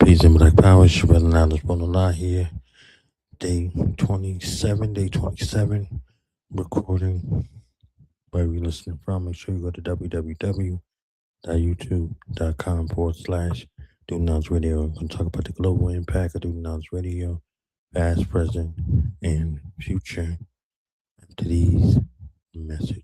Peace and Black Power. It's your brother Knowledge Bonona here. Day 27. Recording where we listening from. Make sure you go to www.youtube.com/Do Knowledge Radio. I'm going to talk about the global impact of Do Knowledge Radio, past, present, and future. After these messages.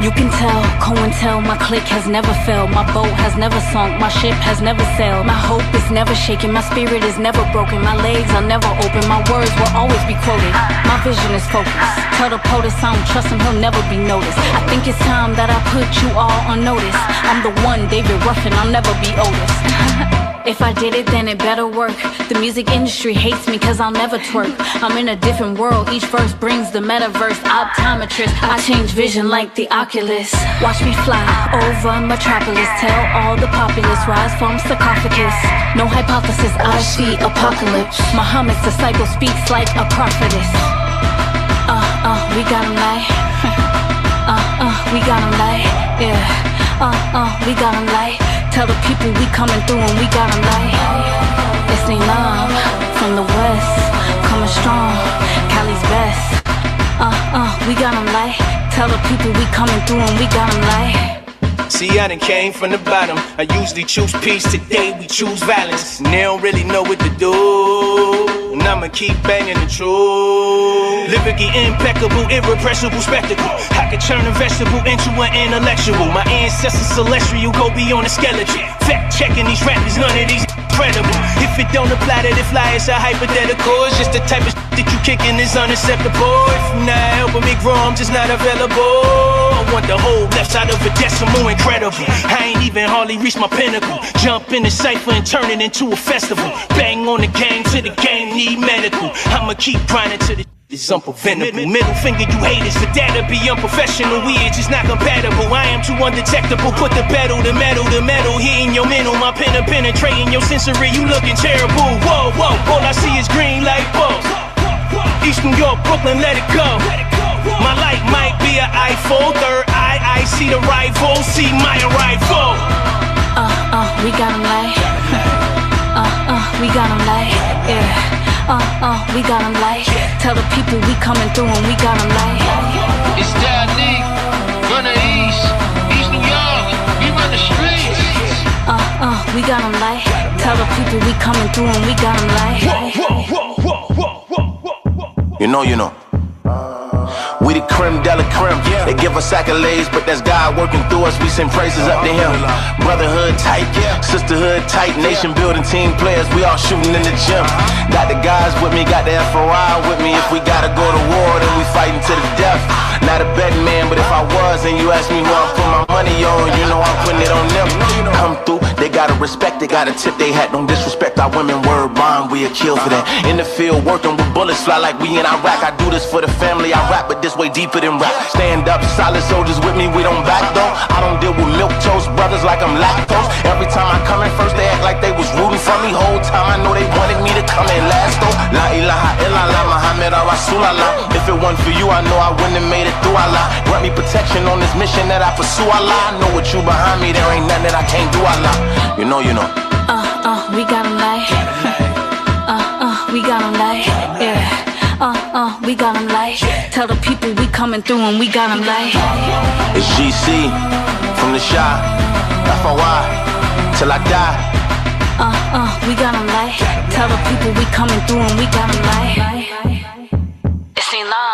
You can tell, COINTEL, my clique has never failed. My boat has never sunk, my ship has never sailed. My hope is never shaken, my spirit is never broken. My legs are never open, my words will always be quoted. My vision is focused. Tell the POTUS I don't trust him, he'll never be noticed. I think it's time that I put you all on notice. I'm the one, David Ruffin, I'll never be Otis. If I did it, then it better work. The music industry hates me cause I'll never twerk. I'm in a different world, each verse brings the metaverse. Optometrist, I change vision like the Oculus. Watch me fly over Metropolis. Tell all the populace, rise from sarcophagus. No hypothesis, I see apocalypse. Muhammad's disciple speaks like a prophetess. We got him like we got him like, yeah. We got him like. Tell the people we coming through and we got them like. It's Neelam from the west, coming strong, Cali's best. We got them like. Tell the people we coming through and we got them like. See, I done came from the bottom. I usually choose peace, today we choose violence. And they don't really know what to do. And I'ma keep banging the truth. Lyrically impeccable, irrepressible spectacle. I could turn a vegetable into an intellectual. My ancestors celestial, go beyond the skeleton. Fact checking these rappers, none of these credible. If it don't apply to the fly, it's a hypothetical. It's just the type of that you kicking is unacceptable. If you're not helping me grow, I'm just not available. I want the whole left side of a decimal, incredible. I ain't even hardly reached my pinnacle. Jump in the cypher and turn it into a festival. Bang on the gang till the game need medical. I'ma keep grinding till the is unpreventable. Middle finger, you haters, for that to be unprofessional. We are just not compatible. I am too undetectable. Put the pedal, the metal hitting your mental. My pen penetrating your sensory. You looking terrible. Whoa, all I see is green light bulbs. East New York, Brooklyn, let it go. My light might be an iPhone. Third eye, I see the rival. See my arrival. We got him like. We got him like, yeah. We got him like. Tell the people we coming through and we got him like. It's that Nick, run the East New York, we run the streets. We got him like. Tell the people we coming through and we got him like. You know. We the creme de la creme. They give us accolades, but that's God working through us. We send praises up to Him. Brotherhood tight, sisterhood tight, nation building, team players. We all shooting in the gym. Got the guys with me, got the FOI with me. If we gotta go to war, then we fighting to the death. Not a betting man, but if I was and you ask me who I put my money on, you know I'm putting it on them. Come through, they gotta respect, they gotta tip they hat. Don't disrespect our women, word bond, we a kill for that. In the field, working with bullets, fly like we in Iraq. I do this for the family, I rap, but this way deeper than rap. Stand up, solid soldiers with me, we don't back though. I don't deal with milk toast brothers like I'm lactose. Every time I come in first, they act like they was rooting for me. Whole time I know they wanted me to come in last though. La ilaha illallah, Muhammad Rasulallah. If it wasn't for you, I know I wouldn't have made it through Allah. Grant me protection on this mission that I pursue, Allah. I know with you behind me, there ain't nothing that I can't do, Allah. You know. We got him like. We got him like, yeah. We got him like. Tell the people we coming through and we got him like. It's GC from the shop, FOI till I die. We got him like. Tell the people we coming through and we got him like. It's Neelam.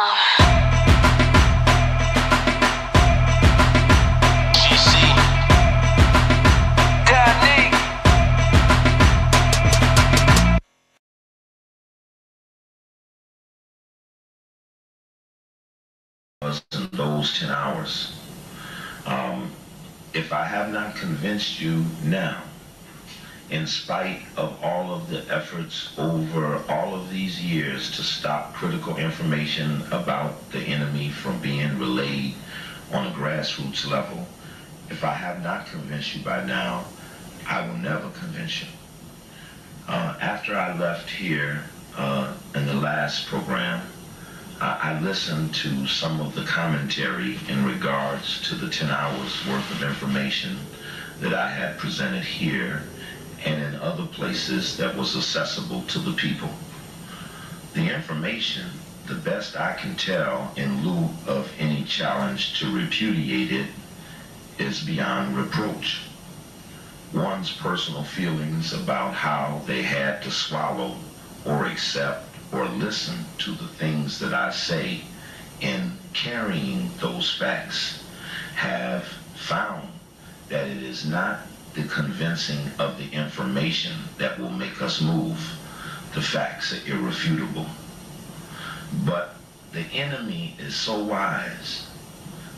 In those 10 hours. If I have not convinced you now, in spite of all of the efforts over all of these years to stop critical information about the enemy from being relayed on a grassroots level, if I have not convinced you by now, I will never convince you. After I left here in the last program, I listened to some of the commentary in regards to the 10 hours worth of information that I had presented here and in other places that was accessible to the people. The information, the best I can tell in lieu of any challenge to repudiate it, is beyond reproach. One's personal feelings about how they had to swallow or accept or listen to the things that I say in carrying those facts have found that it is not the convincing of the information that will make us move. The facts are irrefutable. But the enemy is so wise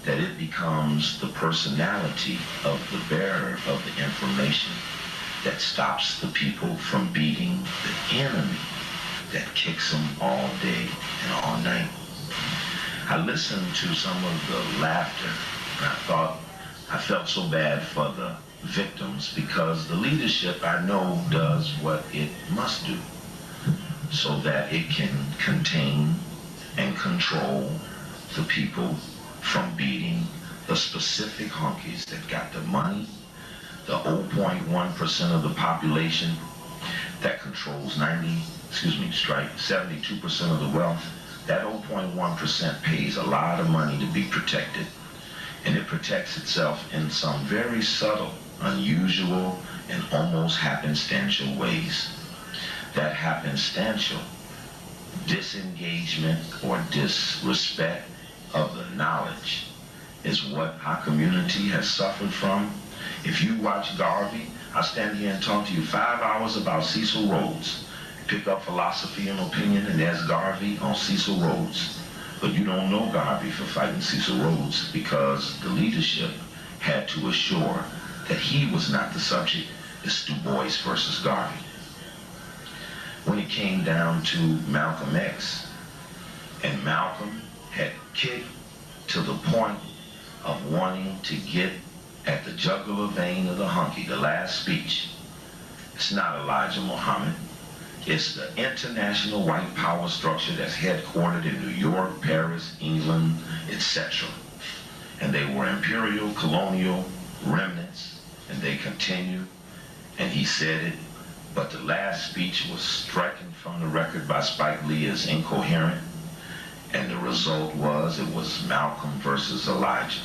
that it becomes the personality of the bearer of the information that stops the people from beating the enemy that kicks them all day and all night. I listened to some of the laughter and I felt so bad for the victims because the leadership I know does what it must do so that it can contain and control the people from beating the specific honkies that got the money, the 0.1% of the population that controls 72% of the wealth. That 0.1% pays a lot of money to be protected, and it protects itself in some very subtle, unusual, and almost happenstantial ways. That happenstantial disengagement or disrespect of the knowledge is what our community has suffered from. If you watch Garvey, I'll stand here and talk to you 5 hours about Cecil Rhodes. Pick up philosophy and opinion, and there's Garvey on Cecil Rhodes. But you don't know Garvey for fighting Cecil Rhodes because the leadership had to assure that he was not the subject. It's Du Bois versus Garvey. When it came down to Malcolm X, and Malcolm had kicked to the point of wanting to get at the jugular vein of the hunky, the last speech. It's not Elijah Muhammad. It's the international white power structure that's headquartered in New York, Paris, England, etc. And they were imperial, colonial remnants, and they continue. And he said it, but the last speech was stricken from the record by Spike Lee as incoherent. And the result was, it was Malcolm versus Elijah.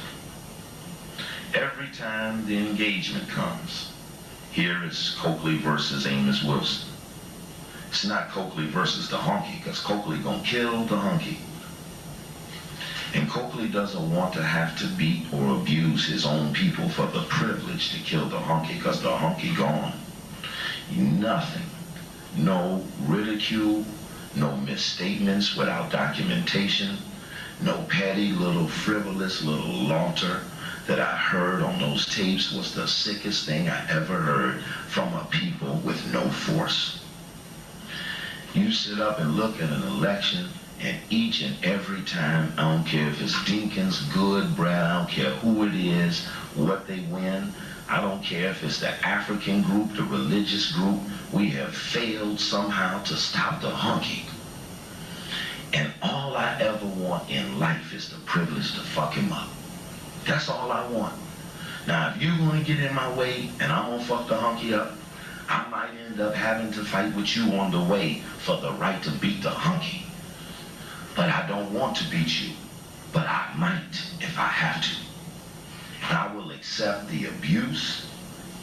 Every time the engagement comes, here is Coakley versus Amos Wilson. It's not Coakley versus the honky, because Coakley gonna kill the honky. And Coakley doesn't want to have to beat or abuse his own people for the privilege to kill the honky, because the honky gone. Nothing, no ridicule, no misstatements without documentation, no petty little frivolous little laughter that I heard on those tapes was the sickest thing I ever heard from a people with no force. You sit up and look at an election, and each and every time, I don't care if it's Dinkins, Good, Brad, I don't care who it is, what they win, I don't care if it's the African group, the religious group, we have failed somehow to stop the honky. And all I ever want in life is the privilege to fuck him up. That's all I want. Now, if you're gonna get in my way and I'm gonna fuck the honky up, I might end up having to fight with you on the way for the right to beat the honky. But I don't want to beat you, but I might if I have to. And I will accept the abuse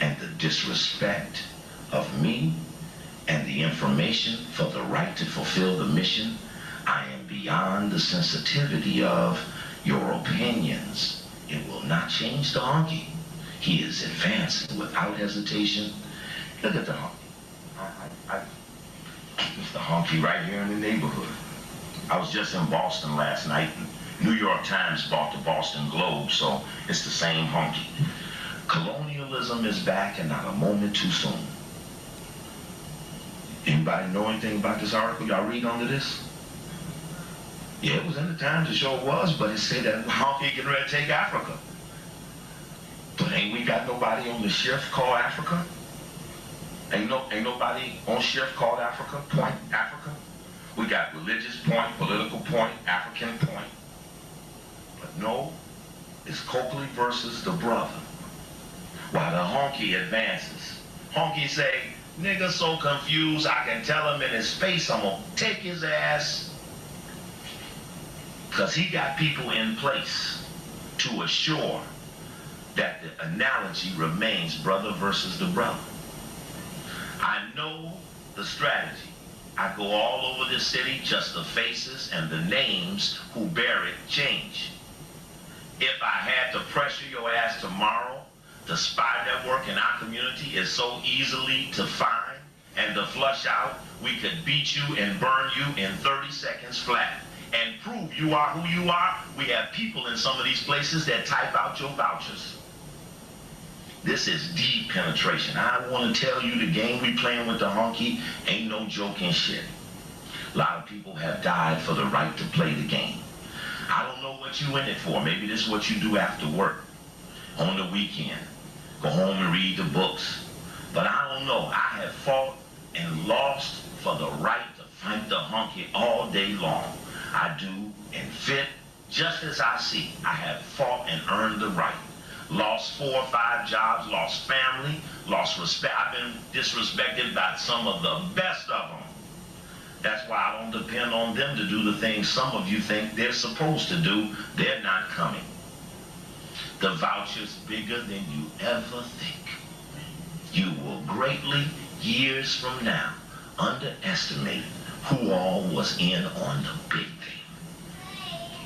and the disrespect of me and the information for the right to fulfill the mission. I am beyond the sensitivity of your opinions. It will not change the honky. He is advancing without hesitation. Look at the honky. It's the honky right here in the neighborhood. I was just in Boston last night, and New York Times bought the Boston Globe, so it's the same honky. Colonialism is back and not a moment too soon. Anybody know anything about this article? Y'all read onto this? Yeah, it was in the Times, it sure was, but it said that honky getting ready to take Africa. But ain't we got nobody on the shift called Africa? Ain't nobody on shift called Africa, point, Africa. We got religious point, political point, African point. But no, it's Coakley versus the brother. While the honky advances. Honky say, nigga so confused, I can tell him in his face, I'm gonna take his ass. Because he got people in place to assure that the analogy remains brother versus the brother. I know the strategy. I go all over this city, just the faces and the names who bear it change. If I had to pressure your ass tomorrow, the spy network in our community is so easily to find and to flush out, we could beat you and burn you in 30 seconds flat. And prove you are who you are. We have people in some of these places that type out your vouchers. This is deep penetration. I want to tell you the game we playing with the honky ain't no joking shit. A lot of people have died for the right to play the game. I don't know what you in it for. Maybe this is what you do after work, on the weekend. Go home and read the books. But I don't know. I have fought and lost for the right to fight the honky all day long. I do and fit just as I see. I have fought and earned the right. Lost 4 or 5 jobs, lost family, lost respect. I've been disrespected by some of the best of them. That's why I don't depend on them to do the things some of you think they're supposed to do. They're not coming. The voucher's bigger than you ever think. You will greatly, years from now, underestimate who all was in on the big thing.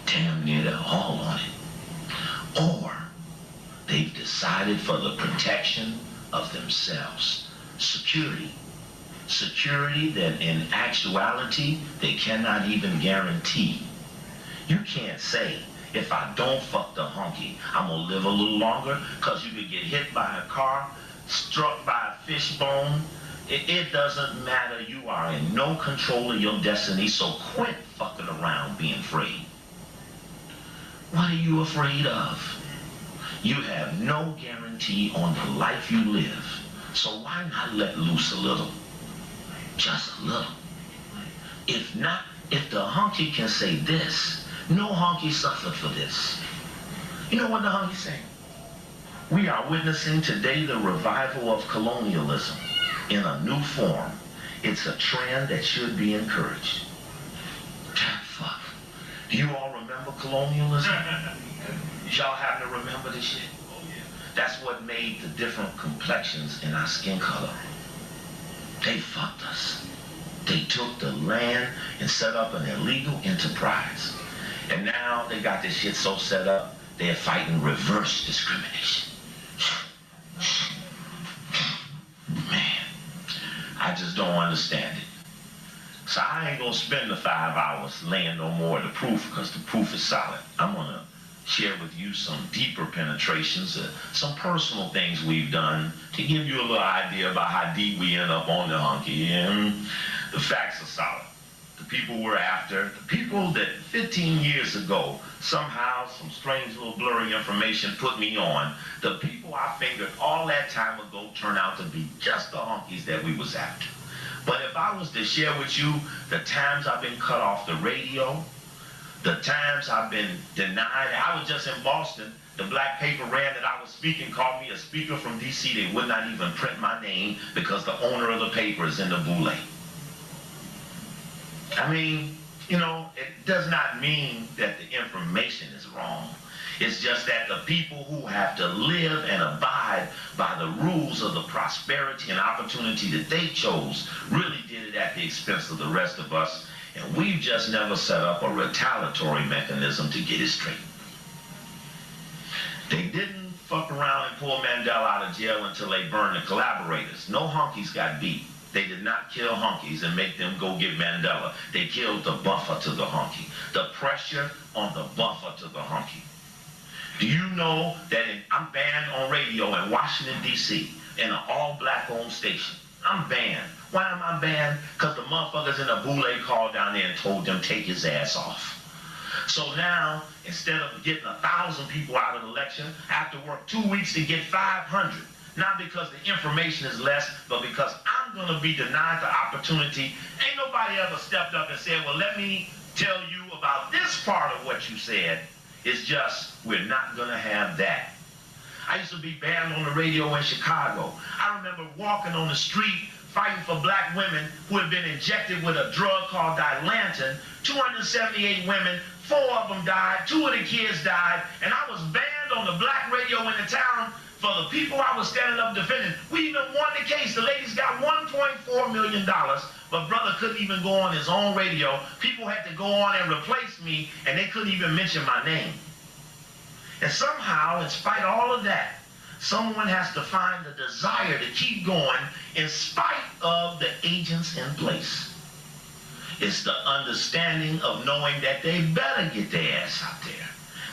Damn near they're all on it. Or they've decided for the protection of themselves. Security. Security that in actuality they cannot even guarantee. You can't say, if I don't fuck the honky, I'm gonna live a little longer, because you could get hit by a car, struck by a fishbone. It doesn't matter. You are in no control of your destiny, so quit fucking around being afraid. What are you afraid of? You have no guarantee on the life you live, so why not let loose a little? Just a little. If not, if the honky can say this, no honky suffered for this. You know what the honky saying? We are witnessing today the revival of colonialism in a new form. It's a trend that should be encouraged. Fuck. Do you all remember colonialism? Y'all happen to remember this shit? That's what made the different complexions in our skin color. They fucked us. They took the land and set up an illegal enterprise. And now they got this shit so set up, they're fighting reverse discrimination. Man, I just don't understand it. So I ain't gonna spend the 5 hours laying no more of the proof, because the proof is solid. I'm gonna share with you some deeper penetrations, some personal things we've done to give you a little idea about how deep we end up on the honky. And the facts are solid. The people we're after, the people that 15 years ago, somehow some strange little blurry information put me on, the people I fingered all that time ago turned out to be just the honkies that we was after. But if I was to share with you the times I've been cut off the radio, the times I've been denied. I was just in Boston. The black paper ran that I was speaking, called me a speaker from DC. They would not even print my name because the owner of the paper is in the boule. I mean, you know, it does not mean that the information is wrong. It's just that the people who have to live and abide by the rules of the prosperity and opportunity that they chose really did it at the expense of the rest of us. And we've just never set up a retaliatory mechanism to get it straight. They didn't fuck around and pull Mandela out of jail until they burned the collaborators. No honkies got beat. They did not kill honkies and make them go get Mandela. They killed the buffer to the honky. The pressure on the buffer to the honky. Do you know that I'm banned on radio in Washington, D.C. in an all-black owned station? I'm banned. Why am I banned? Because the motherfuckers in the boule called down there and told them take his ass off. So now, instead of getting 1,000 people out of the election, I have to work 2 weeks to get 500. Not because the information is less, but because I'm going to be denied the opportunity. Ain't nobody ever stepped up and said, well, let me tell you about this part of what you said. It's just, we're not going to have that. I used to be banned on the radio in Chicago. I remember walking on the street fighting for black women who had been injected with a drug called Dilantin. 278 women, 4 of them died, 2 of the kids died, and I was banned on the black radio in the town for the people I was standing up defending. We even won the case. The ladies got $1.4 million, but brother couldn't even go on his own radio. People had to go on and replace me, and they couldn't even mention my name. And somehow, in spite of all of that, someone has to find the desire to keep going in spite of the agents in place. It's the understanding of knowing that they better get their ass out there.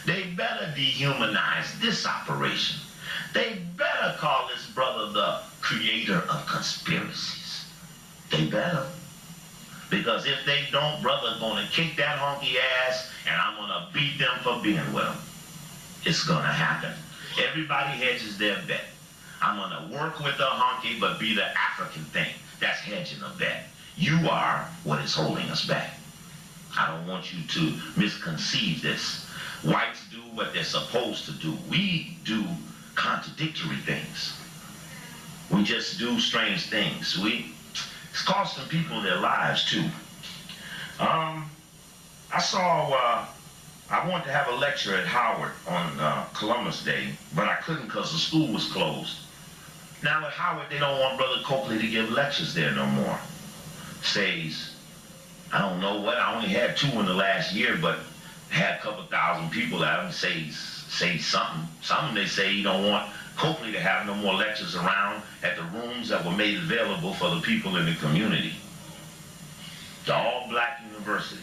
They better dehumanize this operation. They better call this brother the creator of conspiracies. They better. Because if they don't, brother's gonna kick that honky ass and I'm gonna beat them for being with them. It's gonna happen. Everybody hedges their bet. I'm gonna work with the honky, but be the African thing. That's hedging a bet. You are what is holding us back. I don't want you to misconceive this. Whites do what they're supposed to do. We do contradictory things. We just do strange things. It's costing people their lives too. I wanted to have a lecture at Howard on Columbus Day, but I couldn't because the school was closed. Now at Howard, they don't want Brother Copley to give lectures there no more. Says, I don't know what, I only had 2 in the last year, but had a couple thousand people at them say something. Some they say you don't want Copley to have no more lectures around at the rooms that were made available for the people in the community. The all-black university.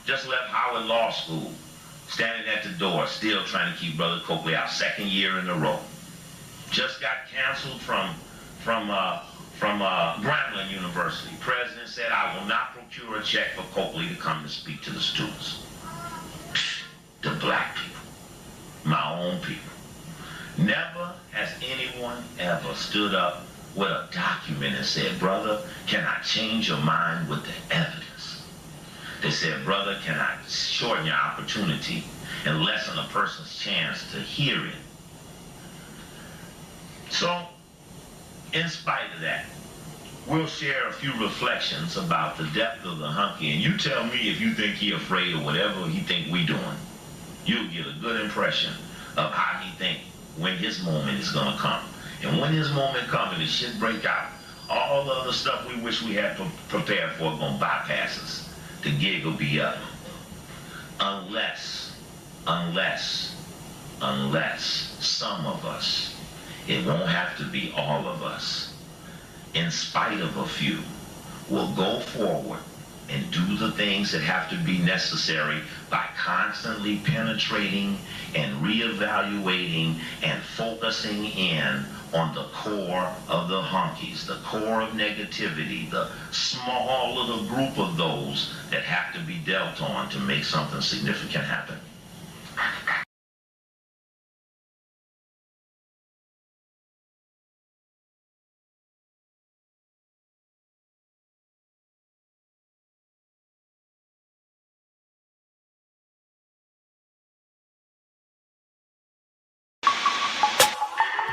Just left Howard Law School, standing at the door, still trying to keep Brother Copley out, 2nd year in a row. Just got canceled from Grambling University. President said, I will not procure a check for Copley to come to speak to the students. The black people, my own people. Never has anyone ever stood up with a document and said, brother, can I change your mind with the evidence? They said, brother, can I shorten your opportunity and lessen a person's chance to hear it? So, in spite of that, we'll share a few reflections about the depth of the hunky, and you tell me if you think he afraid of whatever he think we doing. You'll get a good impression of how he think when his moment is gonna come. And when his moment comes and the shit break out, all the other stuff we wish we had prepared for gonna bypass us. The gig will be up. Unless some of us, it won't have to be all of us, in spite of a few, will go forward and do the things that have to be necessary by constantly penetrating and reevaluating and focusing in on the core of the honkies, the core of negativity, the small little group of those that have to be dealt on to make something significant happen.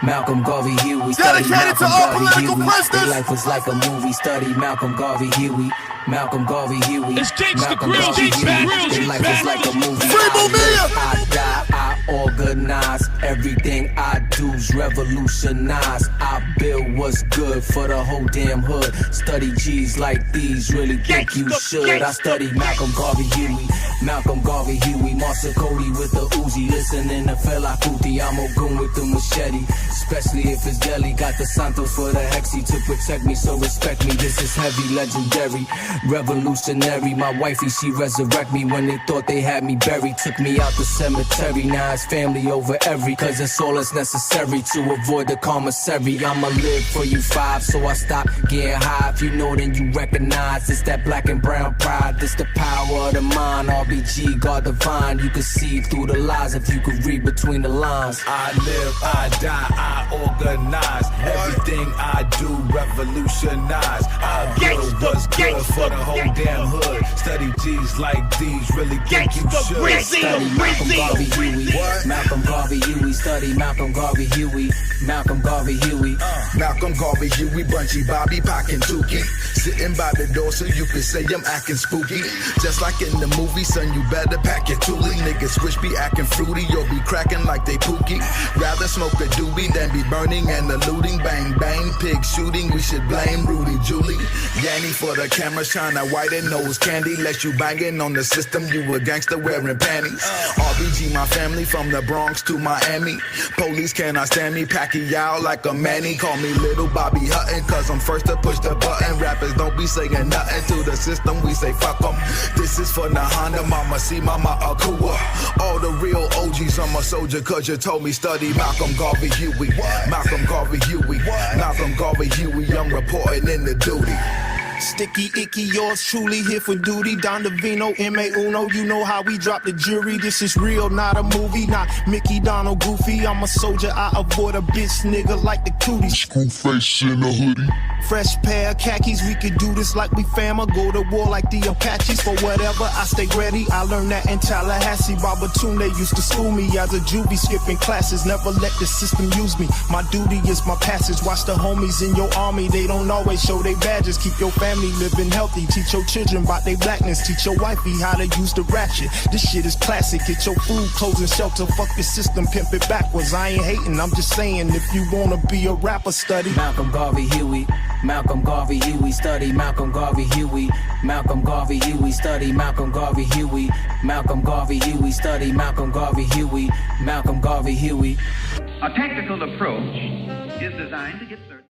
Malcolm Garvey Huey, study Malcolm Garvey Huey. Their life was like a movie, study Malcolm Garvey Huey. Malcolm Garvey Huey. Malcolm Garvey Huey. Their life was like a movie. I die, I organize. Everything I do's revolutionize. I build what's good for the whole damn hood. Study G's like these, really think you should. I study Malcolm Garvey Huey. Malcolm Garvey Huey. Marcia Cody with the Uzi. Listening to Fela Kuti. I'm Ogun with the machete. Especially if it's deli. Got the Santos for the hexy to protect me, so respect me. This is heavy, legendary, revolutionary. My wifey, she resurrect me when they thought they had me buried. Took me out the cemetery, now it's family over every. Cause it's all that's necessary to avoid the commissary. I'ma live for you 5, so I stop getting high. If you know, then you recognize it's that black and brown pride. This the power of the mind, all RBG, God divine. You can see through the lies if you could read between the lines. I live, I die, I organize. Everything I do revolutionize. I build what's good for the whole damn hood. Study G's like these, really think you should. Study Malcolm Garvey Huey. Malcolm Garvey Huey. Study Malcolm Garvey Huey. Malcolm Garvey Huey. Malcolm Garvey Huey, Bunchy Bobby, Pac and Tukey. Sitting by the door so you can say I'm acting spooky. Just like in the movie, son, you better pack your toolie. Niggas switch be acting fruity, you'll be cracking like they pookie. Rather smoke a doobie than be burning and eluding. Bang, bang, pig shooting, we should blame Rudy Julie. Yanny for the camera, shine a white and nose candy. Let you banging on the system, you a gangster wearing panties. RBG, my family from the Bronx to Miami. Police cannot stand me, Pacquiao like a Manny. Call me Little Bobby Hutton, cause I'm first to push the button. Rappers don't be saying nothing to the system, we say fuck them. This is for Nahana, Mama C, Mama Akua. All the real OGs, I'm a soldier cause you told me study Malcolm Garvey Huey. Malcolm Garvey Huey. Malcolm Garvey Huey, I'm reporting in the duty. Sticky, icky, yours truly here for duty. Don Davino, M.A. you know how we drop the jury. This is real, not a movie, not Mickey, Donald, Goofy. I'm a soldier, I avoid a bitch nigga like the cooties. School face in a hoodie. Fresh pair of khakis, we could do this like we fama. Go to war like the Apaches. For whatever, I stay ready. I learned that in Tallahassee. Babatunde used to school me as a juvie, skipping classes. Never let the system use me. My duty is my passage. Watch the homies in your army. They don't always show their badges. Keep your family living healthy. Teach your children about their blackness. Teach your wifey how to use the ratchet. This shit is classic. Get your food, clothes, and shelter. Fuck the system, pimp it backwards. I ain't hating, I'm just saying if you wanna be a rapper, study Malcolm Garvey Huey. Malcolm Garvey Huey. Study Malcolm Garvey Huey. Malcolm Garvey Huey. Study Malcolm Garvey Huey. Malcolm Garvey Huey. Study Malcolm Garvey Huey. Malcolm Garvey Huey. A tactical approach is designed to get certain